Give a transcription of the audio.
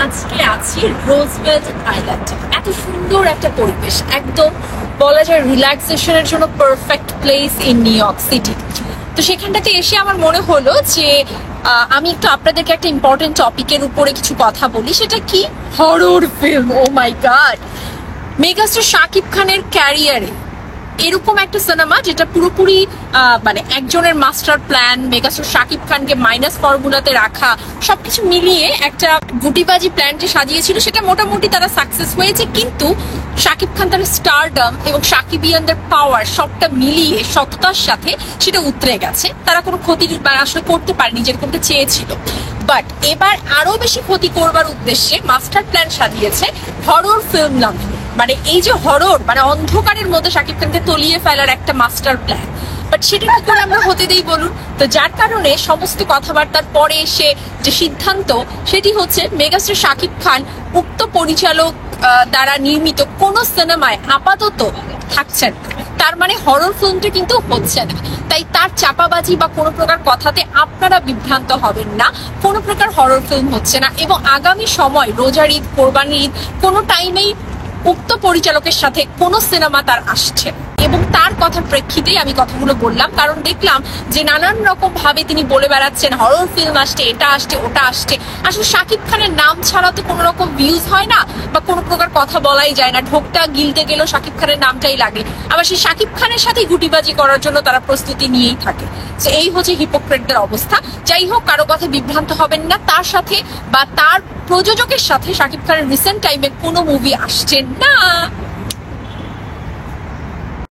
আজকে আছি রোজভেলট আইল্যান্ডে। এত সুন্দর একটা পরিবেশ, একদম বলা যায় রিল্যাক্সেশনের জন্য perfect place in new York city. তো সেখানটাতে এসে আমার মনে হলো যে আমি একটু আপনাদেরকে একটা ইম্পর্টেন্ট টপিকের উপরে কিছু কথা বলি। সেটা কি? Horror film. Oh my god, megastar Shakib খানের ক্যারিয়ারে এরকম একটা সিনেমা যেটা পুরোপুরি মানে একজনের মাস্টার প্ল্যান, মেগাস্টার শাকিব খানকে মাইনাস ফর্মুলাতে রাখা, সবকিছু মিলিয়ে একটা গুটিবাজি প্ল্যান যে সাজিয়েছিল সেটা মোটামুটি তারা সাকসেস হয়েছে। কিন্তু শাকিব খান তার স্টারডম এবং শাকিবিয়ানদের পাওয়ার সবটা মিলিয়ে সততার সাথে সেটা উতরে গেছে। তারা কোনো ক্ষতি আসলে করতে পারেনি যেরকমটা চেয়েছিল। বাট এবার আরো বেশি ক্ষতি করবার উদ্দেশ্যে মাস্টার প্ল্যান সাজিয়েছে হরর ফিল্ম নামে। মানে এই যে হরর, মানে অন্ধকারের মধ্যে শাকিব খানকে তলিয়ে ফেলার একটা মাস্টার প্ল্যান। বাট সেটা কি করে আমরা হতে দেই বলুন? তো যার কারণে সমস্ত কথাবার্তার পরে এসে যে সিদ্ধান্ত, সেটি হচ্ছে মেগাস্টার শাকিব খান উক্ত পরিচালক দ্বারা নির্মিত কোন সিনেমায় আপাতত থাকছেন। তার মানে হরর ফিল্মটা কিন্তু হচ্ছে না। তাই তার চাপাবাজি বা কোনো প্রকার কথাতে আপনারা বিভ্রান্ত হবেন না। কোনো প্রকার হরর ফিল্ম হচ্ছে না। এবং আগামী সময় রোজার ঈদ, কোরবানির ঈদ, কোনো টাইমেই উক্ত পরিচালকের সাথে কোন সিনেমা তার আসছে এবং তার কথার প্রেক্ষিতেই আমি কথাগুলো বললাম। কারণ দেখলাম যে নানান রকম ভাবে তিনি বলে বেড়াচ্ছেন হরর ফিল্ম আসছে, এটা আসছে, ওটা আসছে। আসলে শাকিব খানের নাম ছাড়া তো কোনো রকম ভিউজ হয় না বা কোনো প্রকার কথা বলাই যায় না। ঢোকটা গিলতে গেলেও শাকিব খানের নামটাই লাগে। আবার সেই শাকিব খানের সাথেই গুটিবাজি করার জন্য তারা প্রস্তুতি নিয়েই থাকে। তো এই হচ্ছে হিপোক্রেটদের অবস্থা। যাই হোক, কারো কথা বিভ্রান্ত হবেন না। তার সাথে বা তার প্রযোজকের সাথে শাকিব খানের রিসেন্ট টাইমে কোনো মুভি আসছে না।